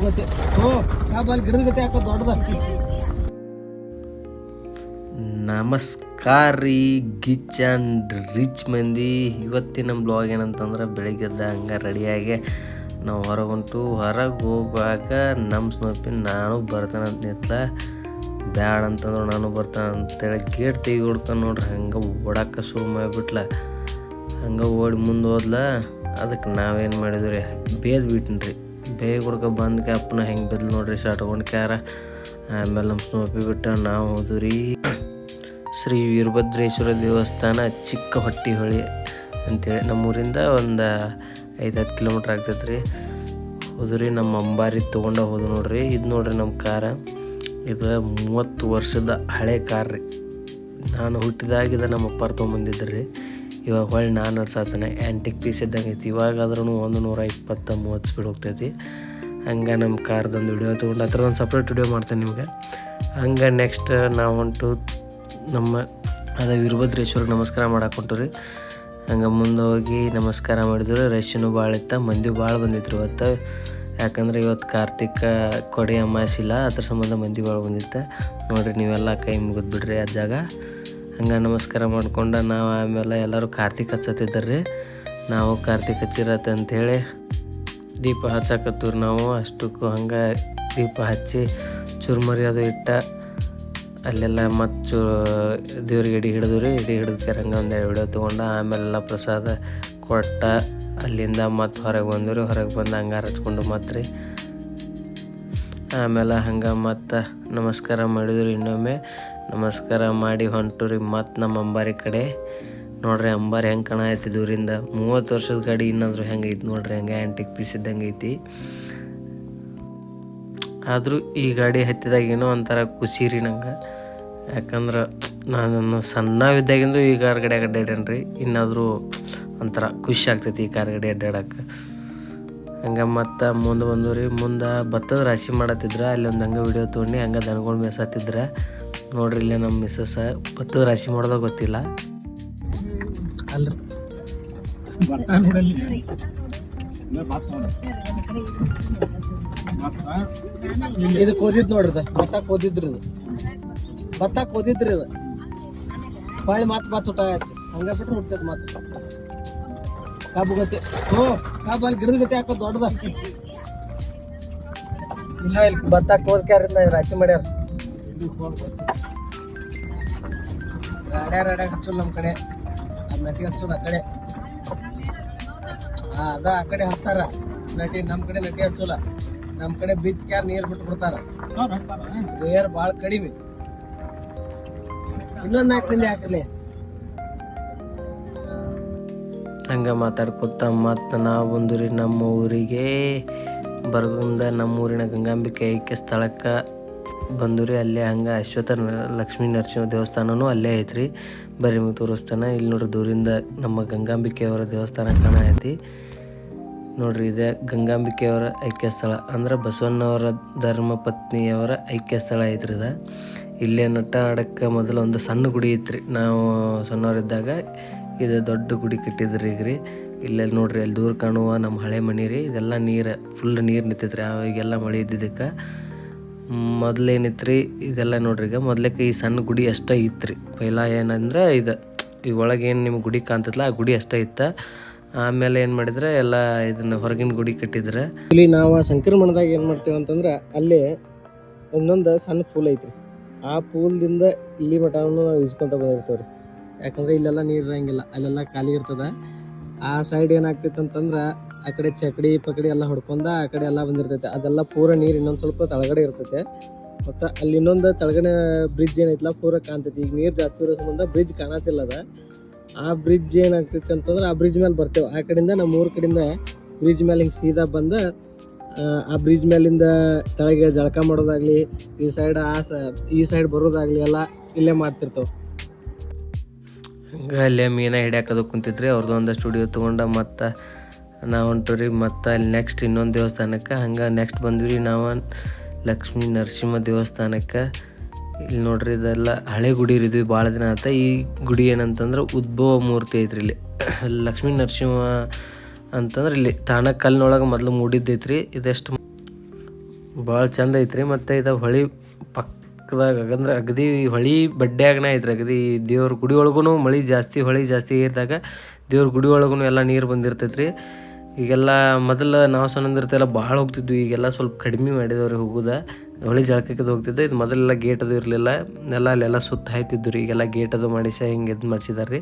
ಗತಿ ಗಿಡದ ಗತಿ ಹಾಕೋ ದೊಡ್ಡದ. ನಮಸ್ಕಾರ ರೀ ಗಿಚ್ ಆ್ಯಂಡ್ ರಿಚ್ ಮಂದಿ. ಇವತ್ತಿನ ಬ್ಲಾಗ್ ಏನಂತಂದ್ರೆ ಬೆಳಿಗ್ಗೆದ್ದ ಹಂಗೆ ರೆಡಿಯಾಗಿ ನಾವು ಹೊರಗೆ ಹೋಗುವಾಗ ನಮ್ಮ ಸ್ನೋಪಿನ ನಾನು ಬರ್ತಾನೆ ಅಂತ ನಿಂತ್ಲ. ಬ್ಯಾಡ ಅಂತಂದ್ರೆ ನಾನು ಬರ್ತಾನೆ ಅಂತೇಳಿ ಗೇಟ್ ತೆಗಿ ಹೊಡ್ಕೊಂಡು ನೋಡ್ರಿ ಹಂಗೆ ಓಡಾಕ ಶುರು ಮಾಡಿಬಿಟ್ಲ. ಹಂಗೆ ಓಡಿ ಮುಂದೆ ಹೋದ್ಲ. ಅದಕ್ಕೆ ನಾವೇನು ಮಾಡಿದ್ವಿ ಬೇದ್ ಬಿಟ್ಟಿನ್ರಿ. ಬೇಗ ಹುಡ್ಕ ಬಂದು ಕ್ಯಾಪ್ನ ಹೆಂಗೆ ಬೆದ್ಲು ನೋಡ್ರಿ ಶಾರ್ಟ್ಕೊಂಡು ಕ್ಯಾರ. ಆಮೇಲೆ ನಮ್ಮ ಸ್ನೋಪಿ ಬಿಟ್ಟು ನಾವು ಹೋದ್ವಿ ರೀ ಶ್ರೀ ವೀರಭದ್ರೇಶ್ವರ ದೇವಸ್ಥಾನ, ಚಿಕ್ಕ ಹೊಟ್ಟಿಹೊಳಿ ಅಂತೇಳಿ. ನಮ್ಮೂರಿಂದ ಒಂದು 5-10 ಕಿಲೋಮೀಟ್ರ್ ಆಗ್ತೈತೆ ರೀ. ಹೋದ್ರಿ ನಮ್ಮ ಅಂಬಾರಿ ತೊಗೊಂಡು ಹೋದ್ವಿ ನೋಡ್ರಿ. ಇದು ನೋಡ್ರಿ ನಮ್ಮ ಕಾರ. ಇದು 30 ವರ್ಷದ ಹಳೆ ಕಾರ್ ರೀ. ನಾನು ಹುಟ್ಟಿದಾಗಿದ್ದ ನಮ್ಮ ಅಪ್ಪಾರು ತೊಗೊಂಬಂದಿದ್ರಿ ರೀ. ಇವಾಗ ಹೊಳ್ಳಿ ನಾನು ನಡ್ಸಾತಾನೆ ಆ್ಯಂಟಿಕ್ ಪೀಸ್ ಇದ್ದಂಗೆ ಐತಿ. ಇವಾಗಾದ್ರೂ 120-130 ಸ್ಪೀಡ್ ಹೋಗ್ತೈತಿ. ಹಂಗೆ ನಮ್ಮ ಕಾರ್ದೊಂದು ವಿಡಿಯೋ ತೊಗೊಂಡು ಆ ಥರ ಒಂದು ಸಪ್ರೇಟ್ ವಿಡಿಯೋ ಮಾಡ್ತೇನೆ ನಿಮ್ಗೆ. ಹಂಗೆ ನೆಕ್ಸ್ಟ್ ನಾವು ಹೊಂಟು ನಮ್ಮ ವೀರಭದ್ರೇಶ್ವರಿಗೆ ನಮಸ್ಕಾರ ಮಾಡಕ್ಕೆ ಹೊಂಟು ರೀ. ಹಂಗೆ ಮುಂದೆ ಹೋಗಿ ನಮಸ್ಕಾರ ಮಾಡಿದ್ರು. ರಶ್ನು ಭಾಳ ಇತ್ತು, ಮಂದಿ ಭಾಳ ಬಂದಿದ್ರು ಇವತ್ತು. ಯಾಕಂದ್ರೆ ಇವತ್ತು ಕಾರ್ತಿಕ ಕೊಡೆ ಅಮಾಸಿಲ್ಲ, ಅದ್ರ ಸಂಬಂಧ ಮಂದಿ ಭಾಳ ಬಂದಿತ್ತು ನೋಡಿರಿ. ನೀವೆಲ್ಲ ಕೈ ಮುಗಿದು ಬಿಡ್ರಿ ಆ ಜಾಗ. ಹಂಗೆ ನಮಸ್ಕಾರ ಮಾಡ್ಕೊಂಡು ನಾವು ಆಮೇಲೆ ಎಲ್ಲರೂ ಕಾರ್ತಿಕ್ ಹಚ್ಚತ್ತಿದ್ದಾರೆ. ನಾವು ಕಾರ್ತಿಕ್ ಹಚ್ಚಿರತ್ತೆ ಅಂಥೇಳಿ ದೀಪ ಹಚ್ಚಾಕತ್ತೂರಿ. ನಾವು ಅಷ್ಟಕ್ಕೂ ಹಂಗೆ ದೀಪ ಹಚ್ಚಿ ಚುರುಮರಿ ಅದು ಇಟ್ಟ ಅಲ್ಲೆಲ್ಲ ಮತ್ತು ದೇವ್ರಿಗೆ ಎಡೆ ಹಿಡಿದು ರೀ. ಎಡೆ ಹಿಡಿದ್ಕೆ ಹಂಗೆ ಒಂದು ವಿಡಿಯೋ ತೊಗೊಂಡು ಆಮೇಲೆಲ್ಲ ಪ್ರಸಾದ ಕೊಟ್ಟ ಅಲ್ಲಿಂದ ಮತ್ತು ಹೊರಗೆ ಬಂದರು. ಹೊರಗೆ ಬಂದು ಹಂಗಾರ ಹಚ್ಕೊಂಡು ಮತ್ತು ರೀ ಆಮೇಲೆ ಹಂಗೆ ಮತ್ತು ನಮಸ್ಕಾರ ಮಾಡಿದ್ರು. ಇನ್ನೊಮ್ಮೆ ನಮಸ್ಕಾರ ಮಾಡಿ ಹೊಂಟು ರೀ ಮತ್ತು ನಮ್ಮ ಅಂಬಾರಿ ಕಡೆ. ನೋಡ್ರಿ ಅಂಬಾರಿ ಹೆಂಗೆ ಕಾಣೈತಿ ದೂರಿಂದ. 30 ವರ್ಷದ ಗಾಡಿ ಇನ್ನಂದ್ರು ಹೆಂಗೆ ಐತಿ ನೋಡ್ರಿ. ಹಂಗೆ ಆ್ಯಂಟಿಕ್ ಪೀಸ್ ಇದ್ದಂಗೆ ಐತಿ. ಆದರೂ ಈ ಗಾಡಿ ಹತ್ತಿದಾಗ ಏನೋ ಒಂಥರ ಖುಷಿ ರೀ ನಂಗೆ. ಯಾಕಂದ್ರೆ ನಾನು ಸಣ್ಣವಿದ್ದಾಗಿಂದು ಈ ಕಾರ್ ಗಾಡಿ ಅಡ್ಡಾಡೇನಿ ರೀ. ಇನ್ನಾದರೂ ಒಂಥರ ಖುಷಿ ಆಗ್ತೈತಿ ಈ ಕಾರ್ ಗಾಡಿ ಅಡ್ಡಾಡಕ್ಕೆ. ಹಂಗೆ ಮತ್ತು ಮುಂದೆ ಬಂದು ರೀ. ಮುಂದೆ ಭತ್ತದ ರಾಶಿ ಮಾಡತ್ತಿದ್ರೆ ಅಲ್ಲಿ ಒಂದು ಹಂಗೆ ವಿಡಿಯೋ ತೊಗೊಂಡು ಹಂಗೆ ದನಗಳು ಮೇಸತ್ತಿದ್ರೆ ನೋಡ್ರಿ. ಇಲ್ಲೇ ನಮ್ಮ ಮಿಸ್ಸಸ್ ಭತ್ತದ ರಾಶಿ ಮಾಡೋದಾಗ ಗೊತ್ತಿಲ್ಲ ಅಲ್ರಿ. ಇದಕ್ಕೆ ಓದಿದ್ ನೋಡ್ರಿ, ಭತ್ತಕ್ಕೆ ಓದಿದ್ರಿ. ಇದು ಭತ್ತಕ್ಕೆ ಓದಿದ್ರಿ. ಇದು ಹೊಳ್ಳಿ ಮತ್ತೆ ಊಟ ಆಯ್ತು. ಹಂಗೆ ಬಿಟ್ರೆ ಹುಡ್ತೈತಿ ಮತ್ತೆ ಕಬ್ಬು ಗತಿ. ಕಬ್ಬು ಅಲ್ಲಿ ಗಿಡದ ಗತಿ ಹಾಕೋ ದೊಡ್ಡದ. ಇಲ್ಲ ಇಲ್ಲಿ ಭತ್ತಕ್ಕೆ ಓದ್ಕ್ಯಾರಿಂದ ರಾಶಿ ಮಾಡ್ಯಾರ. ಗಾಡ್ಯಾಗ ಹಚ್ಚೋಲ್ಲ ನಮ್ಮ ಕಡೆ. ಅದು ನಟಿ ಹಚ್ಚೋದು ಆ ಕಡೆ. ಅದ ಆ ಕಡೆ ಹಚ್ತಾರ ನಟಿ. ನಮ್ಮ ಕಡೆ ನಟಿ ಹಚ್ಚೋಲ್ಲ. ನಮ್ಮ ಕಡೆ ಬಿತ್ಕ್ಯಾರ ನೀರು ಬಿಟ್ಟು ಬಿಡ್ತಾರ. ನೀರು ಭಾಳ ಕಡಿಮೆ. ಇನ್ನೊಂದು 4 ಮಂದಿ ಹಾಕಲಿ. ಹಂಗೆ ಮಾತಾಡ್ಕೊತ ಮತ್ತು ನಾವು ಬಂದು ರೀ ನಮ್ಮ ಊರಿಗೆ. ಬರಗುಂದ ನಮ್ಮೂರಿನ ಗಂಗಾಂಬಿಕೆ ಐಕ್ಯ ಸ್ಥಳಕ್ಕೆ ಬಂದು ರೀ. ಅಲ್ಲೇ ಹಂಗೆ ಲಕ್ಷ್ಮೀ ನರಸಿಂಹ ದೇವಸ್ಥಾನವೂ ಅಲ್ಲೇ ಐತ್ರಿ. ಬರೀ ನಿಮಗೆ ತೋರಿಸ್ತಾನೆ. ಇಲ್ಲಿ ನೋಡ್ರಿ ದೂರಿಂದ ನಮ್ಮ ಗಂಗಾಂಬಿಕೆಯವರ ದೇವಸ್ಥಾನ ಕಾಣೈತಿ ನೋಡ್ರಿ. ಇದೆ ಗಂಗಾಂಬಿಕೆಯವರ ಐಕ್ಯ ಸ್ಥಳ. ಅಂದ್ರೆ ಬಸವಣ್ಣವರ ಧರ್ಮಪತ್ನಿಯವರ ಐಕ್ಯ ಸ್ಥಳ ಐತ್ರಿ ಇದು. ಇಲ್ಲೇ ನಟ ಆಡಕ್ಕೆ ಮೊದಲು ಒಂದು ಸಣ್ಣ ಗುಡಿ ಐತ್ರಿ. ನಾವು ಸಣ್ಣವರಿದ್ದಾಗ ಇದು ದೊಡ್ಡ ಗುಡಿ ಕಟ್ಟಿದ್ರಿ ಈಗ ರೀ. ಇಲ್ಲೆಲ್ಲ ನೋಡ್ರಿ ಅಲ್ಲಿ ದೂರ ಕಾಣುವ ನಮ್ಮ ಹಳೆ ಮನೆ ರೀ. ಇದೆಲ್ಲ ನೀರು ಫುಲ್ ನೀರು ನಿಂತೈತ್ರಿ. ಅವಾಗೆಲ್ಲ ಮಳೆ ಇದ್ದಿದ್ದಕ್ಕೆ ಮೊದಲೇನಿತ್ತು ರೀ ಇದೆಲ್ಲ ನೋಡ್ರಿ. ಈಗ ಮೊದ್ಲಕ್ಕೆ ಈ ಸಣ್ಣ ಗುಡಿ ಅಷ್ಟೇ ಇತ್ತು. ಪೈಲ ಏನಂದ್ರೆ ಇದು ಈ ಒಳಗೆ ಏನು ನಿಮ್ಗೆ ಗುಡಿ ಕಾಣ್ತೈತಲ್ಲ ಆ ಗುಡಿ ಅಷ್ಟೇ ಇತ್ತು. ಆಮೇಲೆ ಏನು ಮಾಡಿದ್ರೆ ಎಲ್ಲ ಇದನ್ನ ಹೊರಗಿನ ಗುಡಿ ಕಟ್ಟಿದ್ರೆ. ಇಲ್ಲಿ ನಾವು ಸಂಕ್ರಮಣದಾಗ ಏನು ಮಾಡ್ತೇವೆ ಅಂತಂದ್ರೆ ಅಲ್ಲಿ ಇನ್ನೊಂದು ಸಣ್ಣ ಪೂಲ್ ಐತ್ರಿ. ಆ ಪೂಲ್ದಿಂದ ಇಲ್ಲಿ ಮಠವನ್ನು ನಾವು ಇಸ್ಕೊಂತ ಬಂದಿರ್ತೇವೆ ರೀ. ಯಾಕಂದ್ರೆ ಇಲ್ಲೆಲ್ಲ ನೀರು ಇರಂಗಿಲ್ಲ, ಅಲ್ಲೆಲ್ಲ ಖಾಲಿ ಇರ್ತದೆ. ಆ ಸೈಡ್ ಏನಾಗ್ತೈತೆ ಅಂತಂದ್ರೆ ಆ ಕಡೆ ಚಕಡಿ ಪಕಡಿ ಎಲ್ಲ ಹೊಡ್ಕೊಂಡ ಆ ಕಡೆ ಎಲ್ಲ ಬಂದಿರ್ತೈತೆ. ಅದೆಲ್ಲ ಪೂರ ನೀರು ಇನ್ನೊಂದು ಸ್ವಲ್ಪ ತಳಗಡೆ ಇರ್ತೈತೆ. ಮತ್ತು ಅಲ್ಲಿ ಇನ್ನೊಂದು ತಳಗಡೆ ಬ್ರಿಡ್ಜ್ ಏನೈತಲ್ಲ ಪೂರ ಕಾಣ್ತೈತಿ. ಈಗ ನೀರು ಜಾಸ್ತಿ ಇರೋ ಸಂಬಂಧ ಬ್ರಿಡ್ಜ್ ಕಾಣತಿಲ್ಲ ಅದ. ಆ ಬ್ರಿಡ್ಜ್ ಏನಾಗ್ತೈತೆ ಅಂತಂದ್ರೆ ಆ ಬ್ರಿಡ್ಜ್ ಮೇಲೆ ಬರ್ತೇವೆ. ಆ ಕಡೆಯಿಂದ ನಮ್ಮ ಊರ ಕಡೆಯಿಂದ ಬ್ರಿಡ್ಜ್ ಮೇಲೆ ಹಿಂಗೆ ಸೀದಾ ಬಂದು ಆ ಬ್ರಿಡ್ಜ್ ಮೇಲಿಂದ ತಳಗೆ ಜಳಕ ಮಾಡೋದಾಗ್ಲಿ, ಈ ಸೈಡ್ ಬರೋದಾಗ್ಲಿ ಎಲ್ಲ ಇಲ್ಲೇ ಮಾಡ್ತಿರ್ತೇವೆ. ಹಂಗೆ ಅಲ್ಲೇ ಮೀನ ಹಿಡ್ಯಾಕದು ಕುಂತಿದ್ರಿ. ಅವ್ರದ್ದು ಒಂದು ಸ್ಟುಡಿಯೋ ತೊಗೊಂಡು ಮತ್ತು ನಾವು ಹೊಂಟು ರೀ. ಮತ್ತು ಅಲ್ಲಿ ನೆಕ್ಸ್ಟ್ ಇನ್ನೊಂದು ದೇವಸ್ಥಾನಕ್ಕೆ. ಹಂಗೆ ನೆಕ್ಸ್ಟ್ ಬಂದ್ವಿ ನಾವು ಲಕ್ಷ್ಮೀ ನರಸಿಂಹ ದೇವಸ್ಥಾನಕ್ಕೆ. ಇಲ್ಲಿ ನೋಡ್ರಿ ಇದೆಲ್ಲ ಹಳೆ ಗುಡಿ ಇರಿದ್ವಿ ಭಾಳ ದಿನ ಆಯ್ತು. ಈ ಗುಡಿ ಏನಂತಂದ್ರೆ ಉದ್ಭವ ಮೂರ್ತಿ ಐತ್ರಿ ಇಲ್ಲಿ. ಲಕ್ಷ್ಮೀ ನರಸಿಂಹ ಅಂತಂದ್ರೆ ಇಲ್ಲಿ ತಾಣ ಕಲ್ಲಿನೊಳಗೆ ಮೊದಲು ಮೂಡಿದ್ದೈತ್ರಿ. ಇದೆಷ್ಟು ಭಾಳ ಚಂದ ಐತ್ರಿ. ಮತ್ತು ಇದು ಹೊಳಿ ಪಕ್ಕದಾಗ ಅಂದ್ರೆ ಅಗದಿ ಹೊಳಿ ಬಡ್ಡ್ಯಾಗನ ಐತ್ರಿ. ಅಗದಿ ದೇವ್ರ ಗುಡಿ ಒಳಗೂ ಮಳೆ ಜಾಸ್ತಿ ಹೊಳಿ ಜಾಸ್ತಿ ಇದ್ದಾಗ ದೇವ್ರ ಗುಡಿ ಒಳಗೂ ಎಲ್ಲ ನೀರು ಬಂದಿರ್ತೈತ್ರಿ. ಈಗೆಲ್ಲ ಮೊದಲು ನಾವು ಸಣ್ಣದಿರ್ತೆಲ್ಲ ಭಾಳ ಹೋಗ್ತಿದ್ವಿ, ಈಗೆಲ್ಲ ಸ್ವಲ್ಪ ಕಡಿಮೆ ಮಾಡಿದವ್ರಿ ಹೋಗೋದು. ಹೊಳಿ ಜಳಕಕ್ಕೆ ಹೋಗ್ತಿದ್ದೆ. ಇದು ಮೊದಲೆಲ್ಲ ಗೇಟ್ ಅದು ಇರಲಿಲ್ಲ, ಎಲ್ಲ ಅಲ್ಲೆಲ್ಲ ಸುತ್ತ ಹಾಯ್ತಿದ್ದು ರೀ. ಈಗೆಲ್ಲ ಗೇಟ್ ಅದು ಮಾಡಿಸಿ ಹಿಂಗೆ ಇದು ಮಾಡಿಸಿದಾರೆ ರೀ.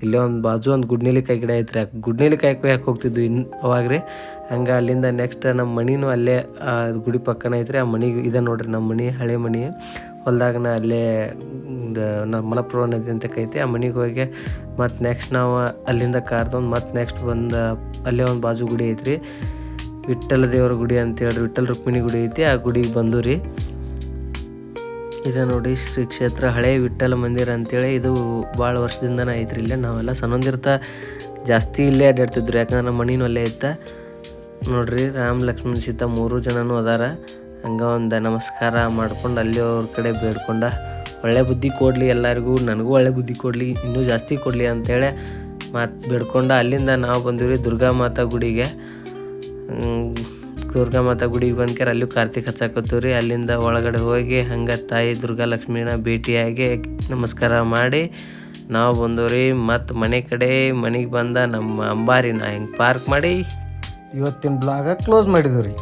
ಇಲ್ಲೇ ಒಂದು ಬಾಜು ಒಂದು ಗುಡ್ನೆಲಿಕಾಯಿ ಗಿಡ ಐತ್ರಿ. ಆ ಗುಡ್ನೆಲಿಕಾಯಿ ಕೊಯ್ಯಕ್ಕೆ ಹೋಗ್ತಿದ್ವಿ ಅವಾಗ ರೀ. ಹಂಗೆ ಅಲ್ಲಿಂದ ನೆಕ್ಸ್ಟ್ ನಮ್ಮ ಮನಿನೂ ಅಲ್ಲೇ ಗುಡಿ ಪಕ್ಕನ ಐತ್ರಿ. ಆ ಮನೆಗೆ ಇದೆ ನೋಡ್ರಿ ನಮ್ಮ ಮನೆ, ಹಳೆ ಮನೆ. ಹೊಲ್ದಾಗನ ಅಲ್ಲೇ ನಮ್ಮ ಮಲಪ್ರಭಾ ನದಿ ಅಂತ ಕೈತಿ. ಆ ಮನೆಗೆ ಹೋಗಿ ಮತ್ತು ನೆಕ್ಸ್ಟ್ ನಾವು ಅಲ್ಲಿಂದ ಕಾರ್ದೊಂದು ಮತ್ತು ನೆಕ್ಸ್ಟ್ ಬಂದು ಅಲ್ಲೇ ಒಂದು ಬಾಜು ಗುಡಿ ಐತ್ರಿ, ವಿಠ್ಠಲ ದೇವರ ಗುಡಿ ಅಂತೇಳಿ, ವಿಠ್ಠಲ ರುಕ್ಮಿಣಿ ಗುಡಿ ಐತಿ. ಆ ಗುಡಿಗೆ ಬಂದು ರೀ. ಇದು ನೋಡಿ ಶ್ರೀ ಕ್ಷೇತ್ರ ಹಳೆ ವಿಠ್ಠಲ ಮಂದಿರ ಅಂತೇಳಿ. ಇದು ಭಾಳ ವರ್ಷದಿಂದನೇ ಐತ್ರಿ ಇಲ್ಲೇ. ನಾವೆಲ್ಲ ಸಣ್ಣದಿರ್ತಾ ಜಾಸ್ತಿ ಇಲ್ಲೇ ಅಡ್ಡಾಡ್ತಿದ್ರು, ಯಾಕಂದ್ರೆ ನಮ್ಮ ಮಣಿನೂ ಅಲ್ಲೇ ಇತ್ತ ನೋಡ್ರಿ. ರಾಮ ಲಕ್ಷ್ಮಣ ಸೀತಾ 3 ಜನನೂ ಅದಾರ. ಹಂಗೆ ಒಂದು ನಮಸ್ಕಾರ ಮಾಡ್ಕೊಂಡು ಅಲ್ಲಿ ಅವ್ರ ಕಡೆ ಬೇಡ್ಕೊಂಡ ಒಳ್ಳೆ ಬುದ್ಧಿ ಕೊಡಲಿ ಎಲ್ಲರಿಗೂ, ನನಗೂ ಒಳ್ಳೆ ಬುದ್ಧಿ ಕೊಡಲಿ, ಇನ್ನೂ ಜಾಸ್ತಿ ಕೊಡಲಿ ಅಂತೇಳಿ ಮತ್ತು ಬೇಡ್ಕೊಂಡ ಅಲ್ಲಿಂದ ನಾವು ಬಂದಿವ್ರಿ ದುರ್ಗಾ ಮಾತಾ ಗುಡಿಗೆ. ದುರ್ಗಾ ಮಾತಾ ಗುಡಿಗೆ ಬಂದ್ಕ್ಯಾರ ಅಲ್ಲೂ ಕಾರ್ತಿಕ್ ಹಚ್ಚಾಕತ್ತೀವಿ ರೀ. ಅಲ್ಲಿಂದ ಒಳಗಡೆ ಹೋಗಿ ಹಂಗೆ ತಾಯಿ ದುರ್ಗಾ ಲಕ್ಷ್ಮೀನ ಭೇಟಿಯಾಗಿ ನಮಸ್ಕಾರ ಮಾಡಿ ನಾವು ಬಂದವ್ರಿ. ಮತ್ತು ಮನೆಗೆ ಬಂದ ನಮ್ಮ ಅಂಬಾರಿನ ಹಿಂಗೆ ಪಾರ್ಕ್ ಮಾಡಿ ಇವತ್ತಿನ ಬ್ಲಾಗ ಕ್ಲೋಸ್ ಮಾಡಿದ್ವಿ ರೀ.